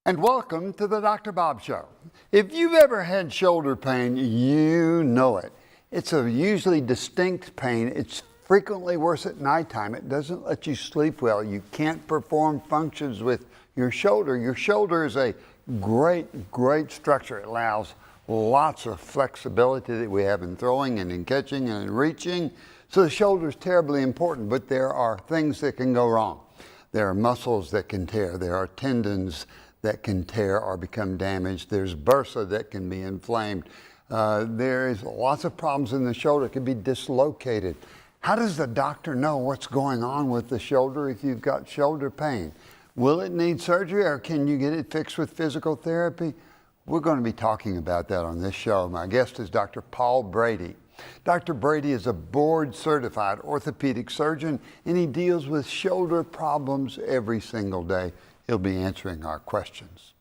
And welcome to the Dr. Bob Show. If you've ever had shoulder pain, you know it. It's a usually distinct pain. It's frequently worse at nighttime. It doesn't let you sleep well. You can't perform functions with your shoulder. Your shoulder is a great structure. It allows lots of flexibility that we have in throwing and in catching and in reaching. So the shoulder is terribly important, but there are things that can go wrong. There are muscles that can tear. There are tendons that can tear or become damaged. There's bursa that can be inflamed. There's lots of problems in the shoulder. It can be dislocated. How does the doctor know what's going on with the shoulder if you've got shoulder pain? Will it need surgery or can you get it fixed with physical therapy? We're going to be talking about that on this show. My guest is Dr. Paul Brady. Dr. Brady is a board-certified orthopedic surgeon, and he deals with shoulder problems every single day. He'll be answering our questions.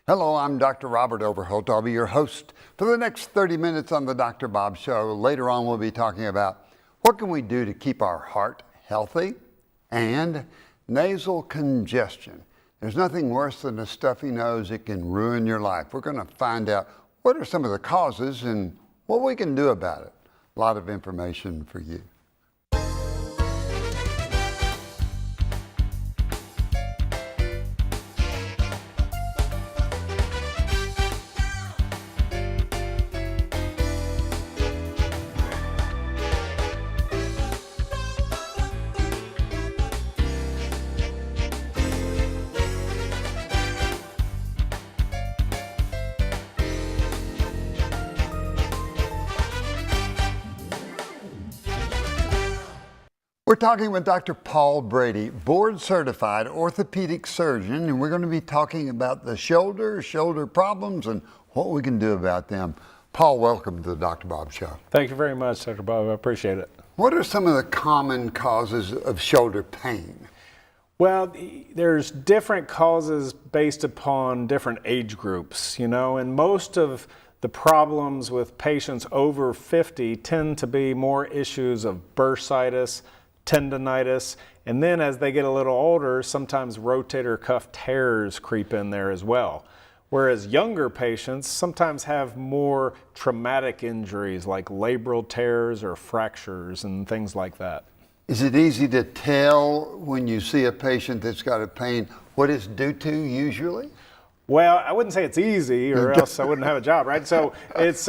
Hello, I'm Dr. Robert Overholt. I'll be your host for the next 30 minutes on the Dr. Bob Show. Later on, we'll be talking about what can we do to keep our heart healthy and nasal congestion. There's nothing worse than a stuffy nose. It can ruin your life. We're going to find out what are some of the causes and what we can do about it. A lot of information for you. We're talking with Dr. Paul Brady, board-certified orthopedic surgeon, and we're going to be talking about the shoulder problems, and what we can do about them. Paul, welcome to the Dr. Bob Show. Thank you very much, Dr. Bob. I appreciate it. What are some of the common causes of shoulder pain? Well, there's different causes based upon different age groups, and most of the problems with patients over 50 tend to be more issues of bursitis, tendonitis, and then as they get a little older, sometimes rotator cuff tears creep in there as well. Whereas younger patients sometimes have more traumatic injuries like labral tears or fractures and things like that. Is it easy to tell when you see a patient that's got a pain what it's due to usually? Well, I wouldn't say it's easy, or else I wouldn't have a job, right? So it's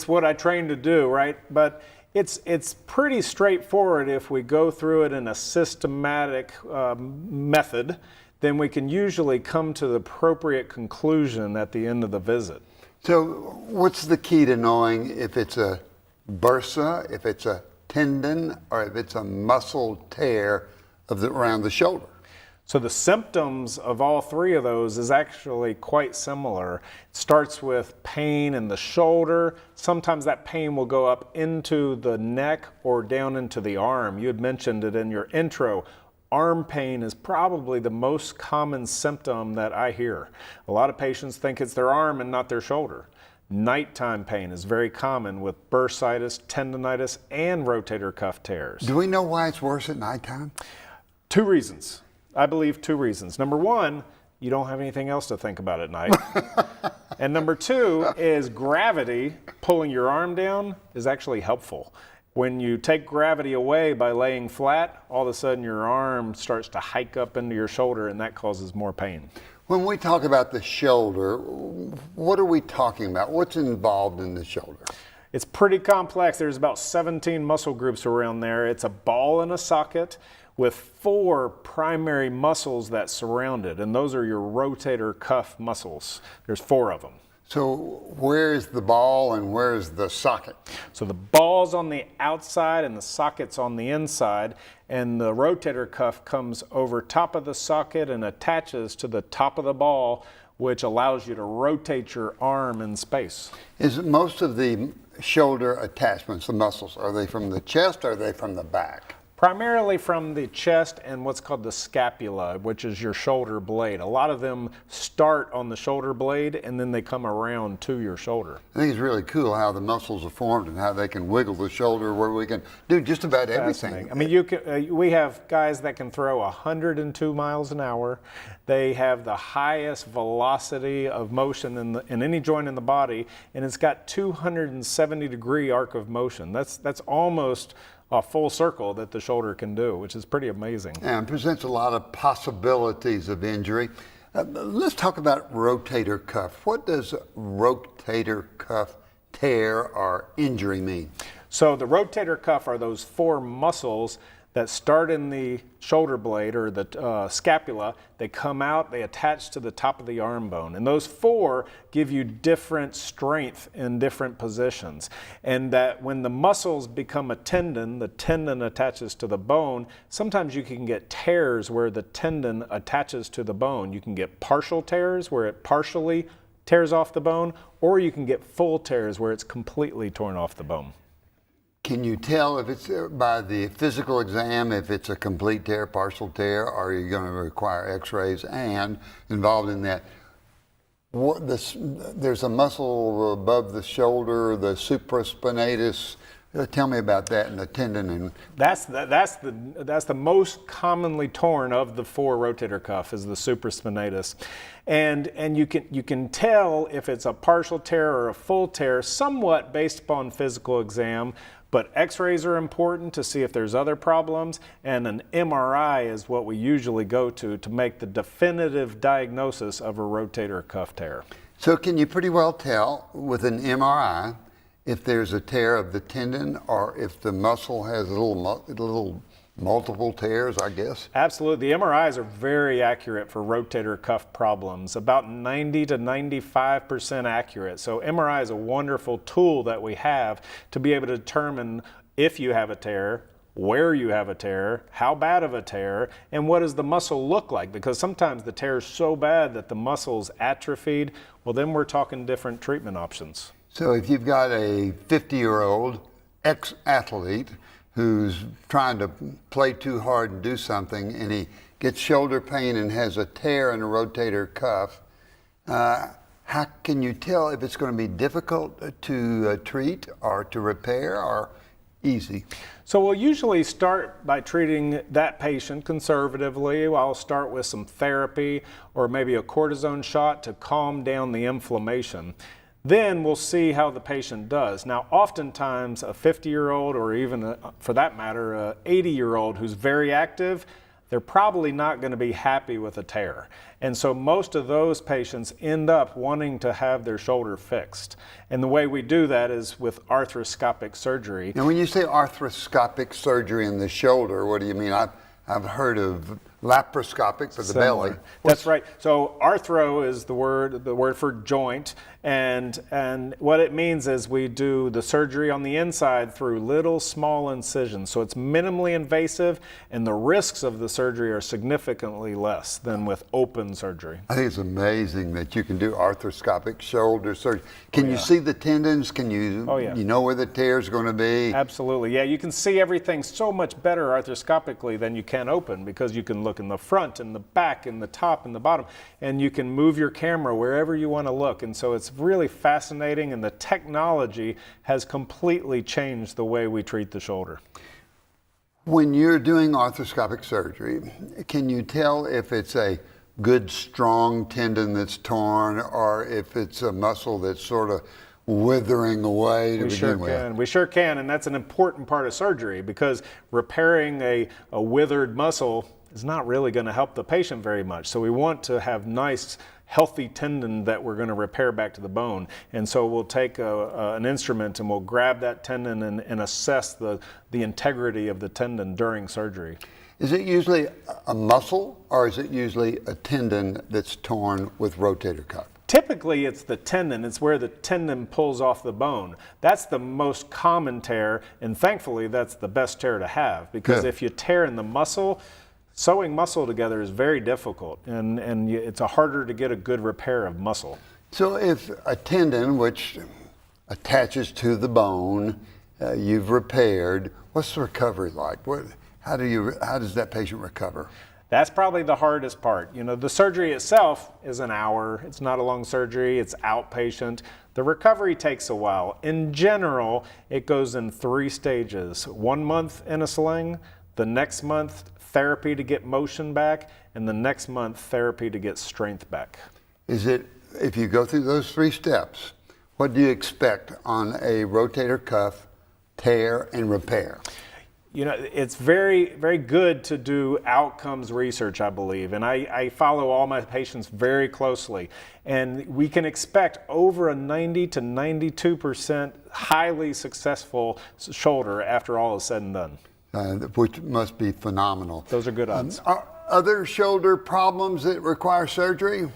what I train to do, right? But it's pretty straightforward if we go through it in a systematic method. Then we can usually come to the appropriate conclusion at the end of the visit. So what's the key to knowing if it's a bursa, if it's a tendon, or if it's a muscle tear around the shoulder? So the symptoms of all three of those is actually quite similar. It starts with pain in the shoulder. Sometimes that pain will go up into the neck or down into the arm. You had mentioned it in your intro. Arm pain is probably the most common symptom that I hear. A lot of patients think it's their arm and not their shoulder. Nighttime pain is very common with bursitis, tendonitis, and rotator cuff tears. Do we know why it's worse at nighttime? Two reasons. I believe two reasons. Number one, you don't have anything else to think about at night. And number two is gravity pulling your arm down is actually helpful. When you take gravity away by laying flat, all of a sudden your arm starts to hike up into your shoulder and that causes more pain. When we talk about the shoulder, what are we talking about? What's involved in the shoulder? It's pretty complex. There's about 17 muscle groups around there. It's a ball and a socket with 4 primary muscles that surround it, and those are your rotator cuff muscles. There's 4 of them. So where's the ball and where's the socket? So the ball's on the outside and the socket's on the inside, and the rotator cuff comes over top of the socket and attaches to the top of the ball, which allows you to rotate your arm in space. Is most of the shoulder attachments, the muscles, are they from the chest or are they from the back? Primarily from the chest and what's called the scapula, which is your shoulder blade. A lot of them start on the shoulder blade and then they come around to your shoulder. I think it's really cool how the muscles are formed and how they can wiggle the shoulder where we can do just about everything. I mean, you can, we have guys that can throw 102 miles an hour. They have the highest velocity of motion in any joint in the body, and it's got 270-degree arc of motion. That's almost a full circle that the shoulder can do, which is pretty amazing. And presents a lot of possibilities of injury. Let's talk about rotator cuff. What does rotator cuff tear or injury mean? So the rotator cuff are those four muscles that start in the shoulder blade or the scapula. They come out, they attach to the top of the arm bone. And those four give you different strength in different positions. And that when the muscles become a tendon, the tendon attaches to the bone. Sometimes you can get tears where the tendon attaches to the bone. You can get partial tears where it partially tears off the bone, or you can get full tears where it's completely torn off the bone. Can you tell if it's by the physical exam if it's a complete tear, partial tear, or are you going to require x-rays? And involved in that, there's a muscle above the shoulder, the supraspinatus. Tell me about that and the tendon. And that's the most commonly torn of the four rotator cuff is the supraspinatus, and you can tell if it's a partial tear or a full tear somewhat based upon physical exam. But x-rays are important to see if there's other problems, and an MRI is what we usually go to make the definitive diagnosis of a rotator cuff tear. So can you pretty well tell with an MRI if there's a tear of the tendon or if the muscle has little multiple tears, I guess? Absolutely. The MRIs are very accurate for rotator cuff problems, about 90 to 95% accurate. So MRI is a wonderful tool that we have to be able to determine if you have a tear, where you have a tear, how bad of a tear, and what does the muscle look like, because sometimes the tear is so bad that the muscle's atrophied. Well, then we're talking different treatment options. So if you've got a 50-year-old ex-athlete who's trying to play too hard and do something, and he gets shoulder pain and has a tear in the rotator cuff, how can you tell if it's going to be difficult to treat or to repair or easy? So we'll usually start by treating that patient conservatively. I'll start with some therapy or maybe a cortisone shot to calm down the inflammation. Then we'll see how the patient does. Now, oftentimes a 50-year-old or even, for that matter, a 80-year-old who's very active, they're probably not going to be happy with a tear. And so most of those patients end up wanting to have their shoulder fixed. And the way we do that is with arthroscopic surgery. Now, when you say arthroscopic surgery in the shoulder, what do you mean? I've heard of laparoscopic for the belly. That's right. So arthro is the word for joint, and what it means is we do the surgery on the inside through little small incisions. So it's minimally invasive, and the risks of the surgery are significantly less than with open surgery. I think it's amazing that you can do arthroscopic shoulder surgery. Can you see the tendons? Can you you know where the tear is going to be? Absolutely. Yeah, you can see everything so much better arthroscopically than you can open, because you can look in the front and the back and the top and the bottom, and you can move your camera wherever you want to look. And so it's really fascinating, and the technology has completely changed the way we treat the shoulder. When you're doing arthroscopic surgery, can you tell if it's a good strong tendon that's torn or if it's a muscle that's sort of withering away to begin with? We sure can, and that's an important part of surgery, because repairing a withered muscle is not really going to help the patient very much. So we want to have nice, healthy tendon that we're going to repair back to the bone. And so we'll take an instrument and we'll grab that tendon and assess the integrity of the tendon during surgery. Is it usually a muscle or is it usually a tendon that's torn with rotator cuff? Typically, it's the tendon. It's where the tendon pulls off the bone. That's the most common tear, and thankfully, that's the best tear to have, because if you tear in the muscle, sewing muscle together is very difficult, and it's harder to get a good repair of muscle. So if a tendon, which attaches to the bone, you've repaired, what's the recovery like? How does that patient recover? That's probably the hardest part. You know, the surgery itself is an hour. It's not a long surgery. It's outpatient. The recovery takes a while. In general, it goes in 3 stages. 1 month in a sling, the next month therapy to get motion back, and the next month therapy to get strength back. If you go through those 3 steps, what do you expect on a rotator cuff tear and repair? You know, it's very, very good to do outcomes research, I believe, and I follow all my patients very closely. And we can expect over a 90 to 92% highly successful shoulder after all is said and done. Which must be phenomenal. Those are good odds. Are other shoulder problems that require surgery?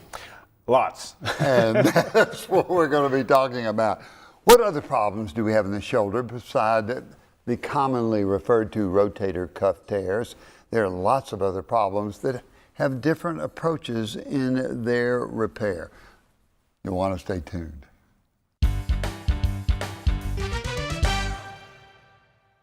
Lots. And that's what we're going to be talking about. What other problems do we have in the shoulder besides the commonly referred to rotator cuff tears? There are lots of other problems that have different approaches in their repair. You'll want to stay tuned.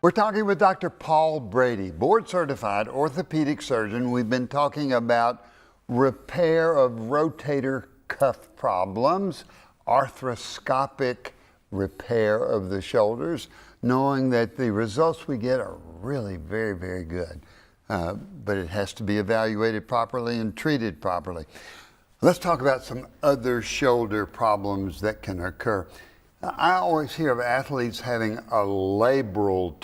We're talking with Dr. Paul Brady, board-certified orthopedic surgeon. We've been talking about repair of rotator cuff problems, arthroscopic repair of the shoulders, knowing that the results we get are really very, very good. But it has to be evaluated properly and treated properly. Let's talk about some other shoulder problems that can occur. I always hear of athletes having a labral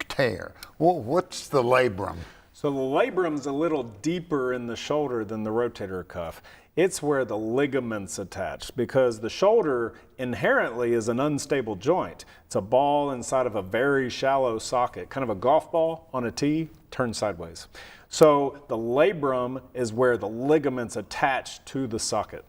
tear. Well, what's the labrum? So the labrum's a little deeper in the shoulder than the rotator cuff. It's where the ligaments attach, because the shoulder inherently is an unstable joint. It's a ball inside of a very shallow socket, kind of a golf ball on a tee turned sideways. So the labrum is where the ligaments attach to the socket.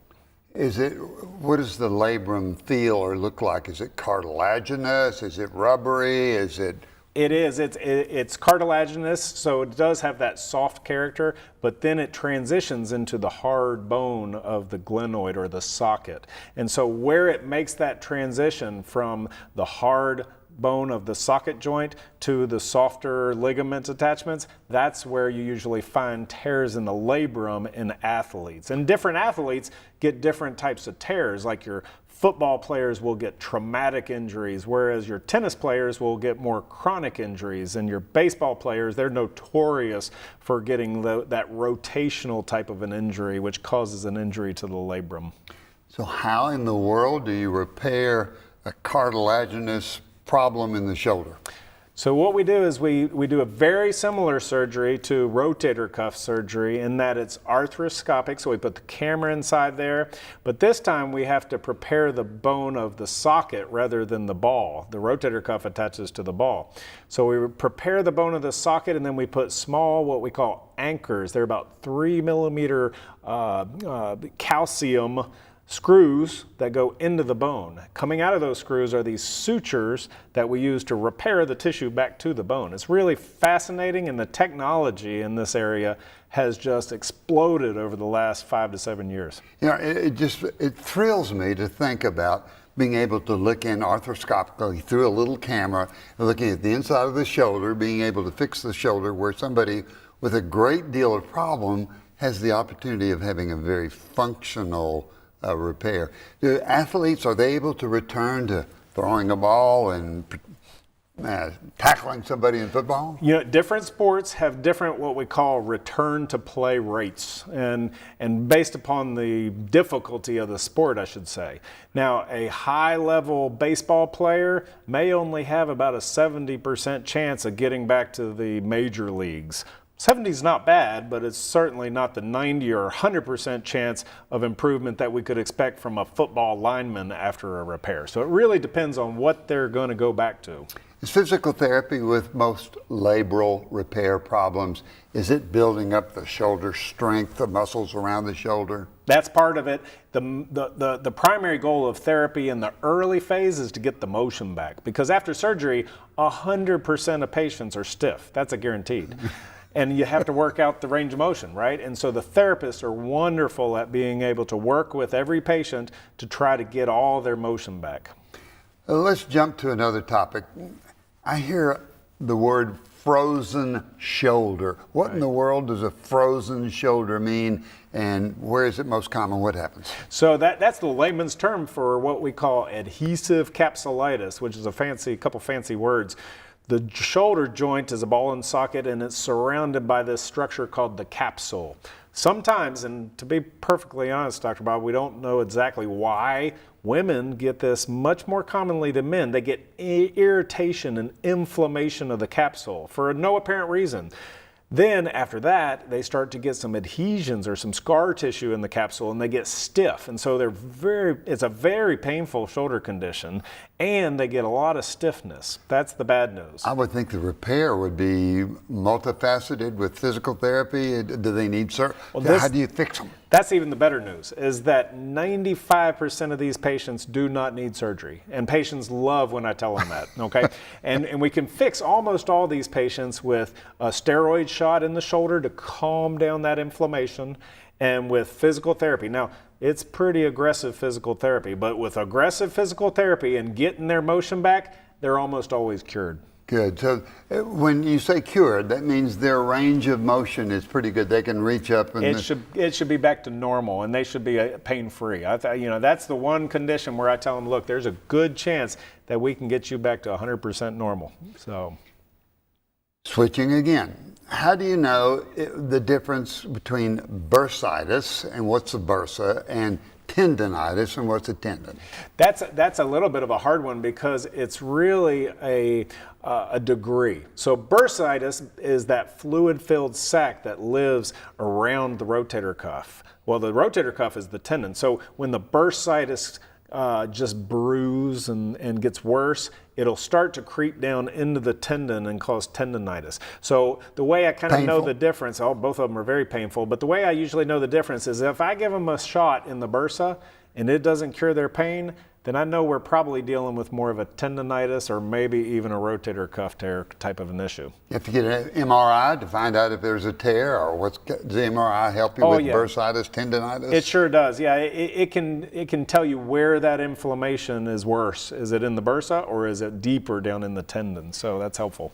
What does the labrum feel or look like? Is it cartilaginous? Is it rubbery? Is it? It is. It's cartilaginous, so it does have that soft character, but then it transitions into the hard bone of the glenoid or the socket. And so where it makes that transition from the hard bone of the socket joint to the softer ligament attachments, that's where you usually find tears in the labrum in athletes. And different athletes get different types of tears, like your football players will get traumatic injuries, whereas your tennis players will get more chronic injuries, and your baseball players, they're notorious for getting that rotational type of an injury, which causes an injury to the labrum. So how in the world do you repair a cartilaginous problem in the shoulder? So what we do is we do a very similar surgery to rotator cuff surgery in that it's arthroscopic, so we put the camera inside there, but this time we have to prepare the bone of the socket rather than the ball. The rotator cuff attaches to the ball. So we prepare the bone of the socket, and then we put small, what we call anchors. They're about 3 millimeter calcium screws that go into the bone. Coming out of those screws are these sutures that we use to repair the tissue back to the bone. It's really fascinating, and the technology in this area has just exploded over the last 5 to 7 years. You know, it thrills me to think about being able to look in arthroscopically through a little camera, looking at the inside of the shoulder, being able to fix the shoulder where somebody with a great deal of problem has the opportunity of having a very functional repair. Do athletes, are they able to return to throwing a ball and tackling somebody in football? You know, different sports have different what we call return to play rates, and based upon the difficulty of the sport, I should say. Now, a high level baseball player may only have about a 70% chance of getting back to the major leagues. 70 is not bad, but it's certainly not the 90 or 100% chance of improvement that we could expect from a football lineman after a repair. So it really depends on what they're going to go back to. Is physical therapy with most labral repair problems, is it building up the shoulder strength, the muscles around the shoulder? That's part of it. The primary goal of therapy in the early phase is to get the motion back, because after surgery, 100% of patients are stiff. That's a guaranteed. And you have to work out the range of motion, right? And so the therapists are wonderful at being able to work with every patient to try to get all their motion back. Let's jump to another topic. I hear the word frozen shoulder. What in the world does a frozen shoulder mean, and where is it most common? What happens? So that's the layman's term for what we call adhesive capsulitis, which is a couple fancy words. The shoulder joint is a ball and socket, and it's surrounded by this structure called the capsule. Sometimes, and to be perfectly honest, Dr. Bob, we don't know exactly why women get this much more commonly than men. They get irritation and inflammation of the capsule for no apparent reason. Then after that, they start to get some adhesions or some scar tissue in the capsule, and they get stiff. And so it's a very painful shoulder condition, and they get a lot of stiffness. That's the bad news. I would think the repair would be multifaceted with physical therapy. Do they need surgery? How do you fix them? That's even the better news, is that 95% of these patients do not need surgery. And patients love when I tell them that, okay? and we can fix almost all these patients with a steroid shot in the shoulder to calm down that inflammation, and with physical therapy. Now, it's pretty aggressive physical therapy, but with aggressive physical therapy and getting their motion back, they're almost always cured. Good. So when you say cured, that means their range of motion is pretty good. They can reach up and it should be back to normal, and they should be pain-free. That's the one condition where I tell them, look, there's a good chance that we can get you back to 100% normal. So, switching again. How do you know the difference between bursitis, and what's a bursa, and tendonitis, and what's a tendon? That's a little bit of a hard one because it's really a degree. So bursitis is that fluid-filled sac that lives around the rotator cuff. Well, the rotator cuff is the tendon. So when the bursitis just brews and gets worse, it'll start to creep down into the tendon and cause tendonitis. So the way I kind of know the difference, both of them are very painful, but the way I usually know the difference is if I give them a shot in the bursa and it doesn't cure their pain, then I know we're probably dealing with more of a tendonitis or maybe even a rotator cuff tear type of an issue. You have to get an MRI to find out if there's a tear, or does the MRI help you with bursitis, tendonitis? It sure does. Yeah, it can tell you where that inflammation is worse. Is it in the bursa or is it deeper down in the tendon? So that's helpful.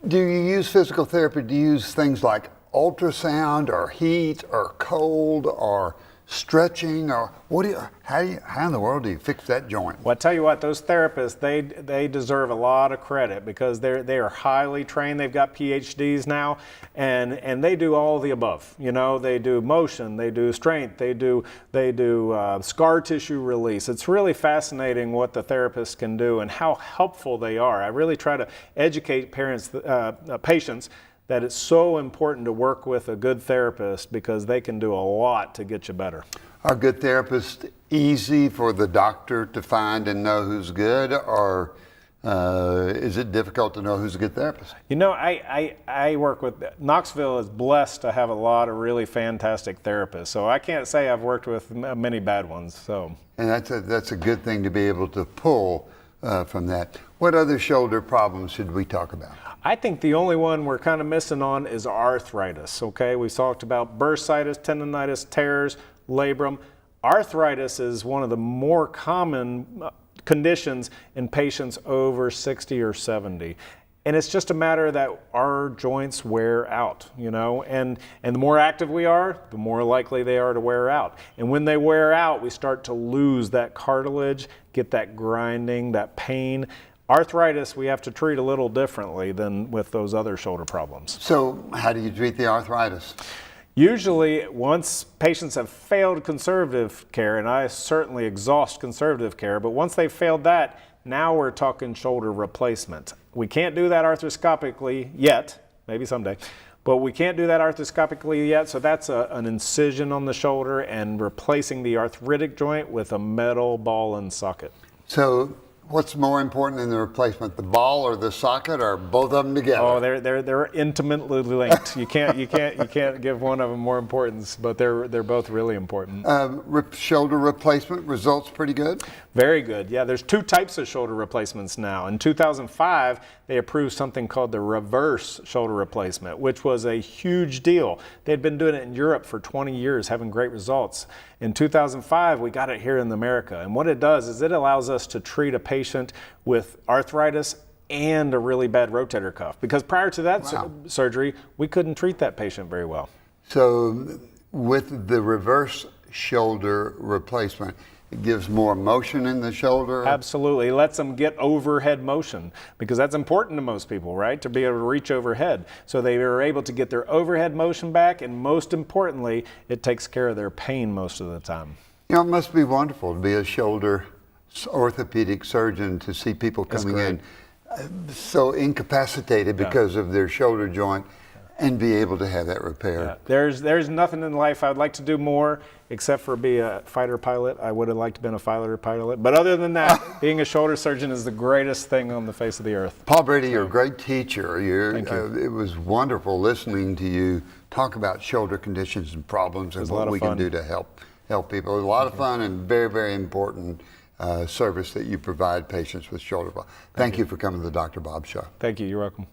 Do you use physical therapy? Do you use things like ultrasound or heat or cold or stretching, or how in the world do you fix that joint? Well, I tell you what, those therapists, they deserve a lot of credit because they are highly trained. They've got PhDs now, and they do all the above. You know, they do motion, they do strength, they do scar tissue release. It's really fascinating what the therapists can do and how helpful they are. I really try to educate patients that it's so important to work with a good therapist because they can do a lot to get you better. Are good therapists easy for the doctor to find and know who's good, or is it difficult to know who's a good therapist? You know, I work with, Knoxville is blessed to have a lot of really fantastic therapists, so I can't say I've worked with many bad ones. So. And that's a good thing to be able to pull from that. What other shoulder problems should we talk about? I think the only one we're kind of missing on is arthritis, okay? We talked about bursitis, tendonitis, tears, labrum. Arthritis is one of the more common conditions in patients over 60 or 70. And it's just a matter that our joints wear out, you know, and the more active we are, the more likely they are to wear out. And when they wear out, we start to lose that cartilage, get that grinding, that pain. Arthritis, we have to treat a little differently than with those other shoulder problems. So how do you treat the arthritis? Usually, once patients have failed conservative care, and I certainly exhaust conservative care, but once they've failed that, now we're talking shoulder replacement. We can't do that arthroscopically yet, maybe someday, but we can't do that arthroscopically yet, so that's an incision on the shoulder and replacing the arthritic joint with a metal ball and socket. So what's more important in the replacement, the ball or the socket, or both of them together? Oh, they're intimately linked. You can't give one of them more importance, but they're both really important. Shoulder replacement results pretty good? Very good. Yeah, there's two types of shoulder replacements now. In 2005, they approved something called the reverse shoulder replacement, which was a huge deal. They'd been doing it in Europe for 20 years, having great results. In 2005, we got it here in America. And what it does is it allows us to treat a patient with arthritis and a really bad rotator cuff. Because prior to that surgery, we couldn't treat that patient very well. So with the reverse shoulder replacement, it gives more motion in the shoulder? Absolutely. It lets them get overhead motion, because that's important to most people, right? To be able to reach overhead. So they are able to get their overhead motion back, and most importantly, it takes care of their pain most of the time. You know, it must be wonderful to be a shoulder orthopedic surgeon, to see people coming in so incapacitated because of their shoulder joint and be able to have that repaired. Yeah. There's nothing in life I'd like to do more except for be a fighter pilot. I would have liked to been a fighter pilot. But other than that, being a shoulder surgeon is the greatest thing on the face of the earth. Paul Brady, you're a great teacher. Thank you. It was wonderful listening to you talk about shoulder conditions and problems and what we can do to help people. It was a lot of fun and very, very important service that you provide patients with shoulder problems. Thank you for coming to the Dr. Bob Show. Thank you. You're welcome.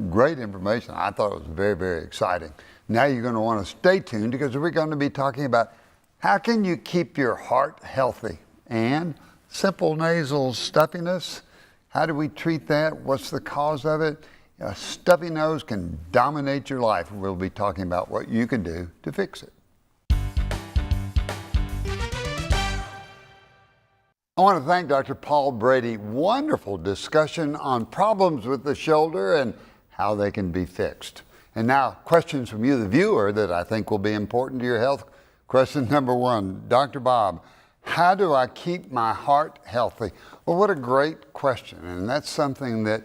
Great information. I thought it was very, very exciting. Now you're going to want to stay tuned, because we're going to be talking about how can you keep your heart healthy, and simple nasal stuffiness. How do we treat that? What's the cause of it? A stuffy nose can dominate your life. We'll be talking about what you can do to fix it. I want to thank Dr. Paul Brady. Wonderful discussion on problems with the shoulder and how they can be fixed. And now, questions from you, the viewer, that I think will be important to your health. Question number one, Dr. Bob, how do I keep my heart healthy? Well, what a great question. And that's something that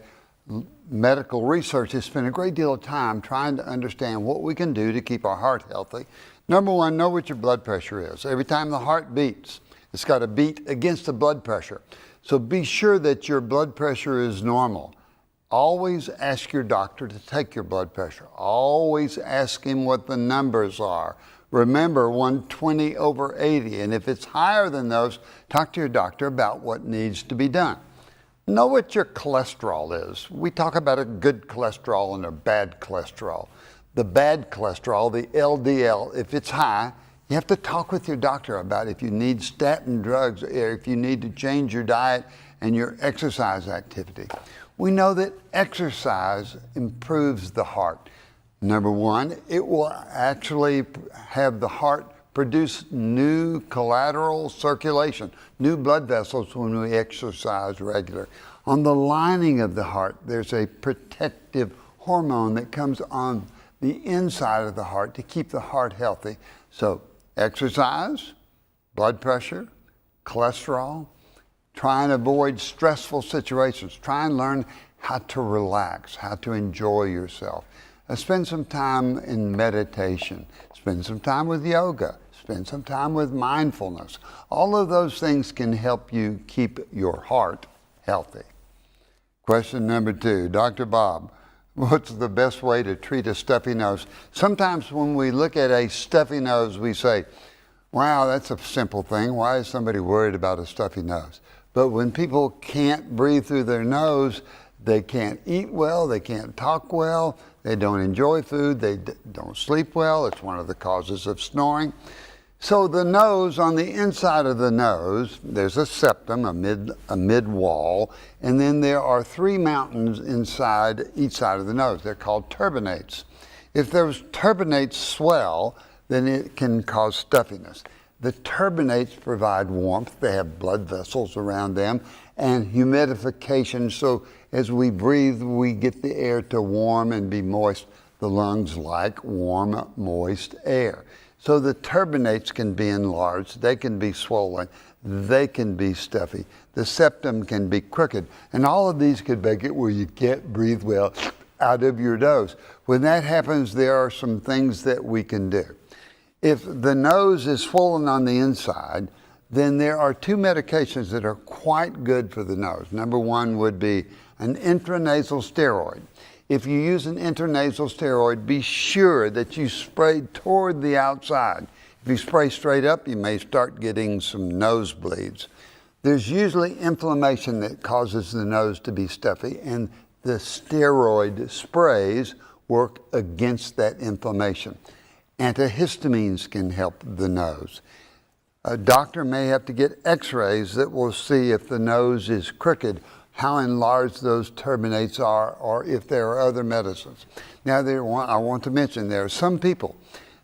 medical research has spent a great deal of time trying to understand what we can do to keep our heart healthy. Number one, know what your blood pressure is. Every time the heart beats, it's got to beat against the blood pressure. So be sure that your blood pressure is normal. Always ask your doctor to take your blood pressure. Always ask him what the numbers are. Remember, 120/80, and if it's higher than those, talk to your doctor about what needs to be done. Know what your cholesterol is. We talk about a good cholesterol and a bad cholesterol. The bad cholesterol, the LDL, if it's high, you have to talk with your doctor about if you need statin drugs or if you need to change your diet and your exercise activity. We know that exercise improves the heart. Number one, it will actually have the heart produce new collateral circulation, new blood vessels when we exercise regular. On the lining of the heart, there's a protective hormone that comes on the inside of the heart to keep the heart healthy. So exercise, blood pressure, cholesterol. Try and avoid stressful situations. Try and learn how to relax, how to enjoy yourself. Spend some time in meditation. Spend some time with yoga. Spend some time with mindfulness. All of those things can help you keep your heart healthy. Question number two, Dr. Bob, what's the best way to treat a stuffy nose? Sometimes when we look at a stuffy nose, we say, wow, that's a simple thing. Why is somebody worried about a stuffy nose? But when people can't breathe through their nose, they can't eat well, they can't talk well, they don't enjoy food, they don't sleep well. It's one of the causes of snoring. So the nose, on the inside of the nose, there's a septum, a mid wall, and then there are three mountains inside each side of the nose. They're called turbinates. If those turbinates swell, then it can cause stuffiness. The turbinates provide warmth. They have blood vessels around them and humidification. So as we breathe, we get the air to warm and be moist. The lungs like warm, moist air. So the turbinates can be enlarged. They can be swollen. They can be stuffy. The septum can be crooked. And all of these could make it where you can't breathe well out of your nose. When that happens, there are some things that we can do. If the nose is swollen on the inside, then there are two medications that are quite good for the nose. Number one would be an intranasal steroid. If you use an intranasal steroid, be sure that you spray toward the outside. If you spray straight up, you may start getting some nosebleeds. There's usually inflammation that causes the nose to be stuffy, and the steroid sprays work against that inflammation. Antihistamines can help the nose. A doctor may have to get x-rays that will see if the nose is crooked. how enlarged those turbinates are, or if there are other medicines. Now, I want to mention there are some people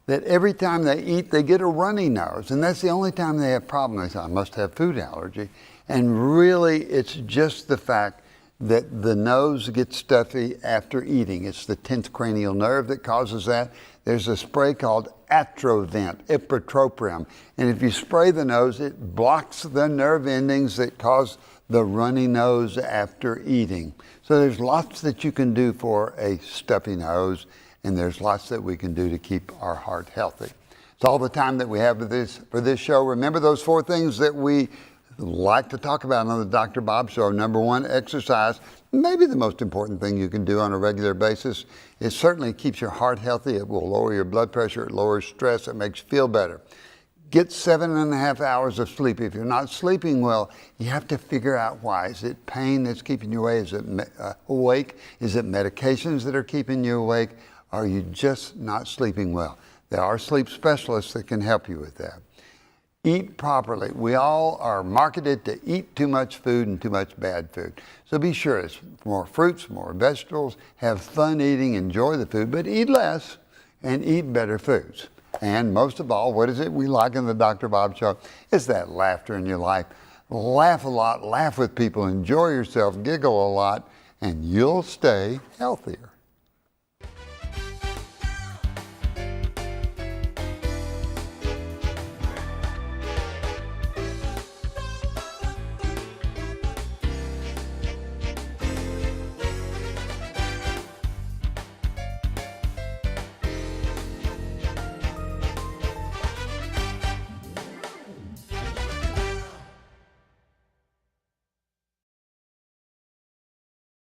that every time they eat, they get a runny nose, and that's the only time they have problems. They say, I must have food allergy. And really, it's just the fact that the nose gets stuffy after eating. It's the 10th cranial nerve that causes that. There's a spray called Atrovent, ipratropium, and if you spray the nose, it blocks the nerve endings that cause the runny nose after eating. So there's lots that you can do for a stuffy nose, and there's lots that we can do to keep our heart healthy. It's all the time that we have for this show. Remember those 4 things that we like to talk about on the Dr. Bob Show. Number 1, exercise. Maybe the most important thing you can do on a regular basis. It certainly keeps your heart healthy. It will lower your blood pressure. It lowers stress. It makes you feel better. Get 7.5 hours of sleep. If you're not sleeping well, you have to figure out why. Is it pain that's keeping you awake? Is it awake? Is it medications that are keeping you awake? Are you just not sleeping well? There are sleep specialists that can help you with that. Eat properly. We all are marketed to eat too much food and too much bad food. So be sure it's more fruits, more vegetables, have fun eating, enjoy the food, but eat less and eat better foods. And most of all, what is it we like in the Dr. Bob Show? It's that laughter in your life. Laugh a lot, laugh with people, enjoy yourself, giggle a lot, and you'll stay healthier.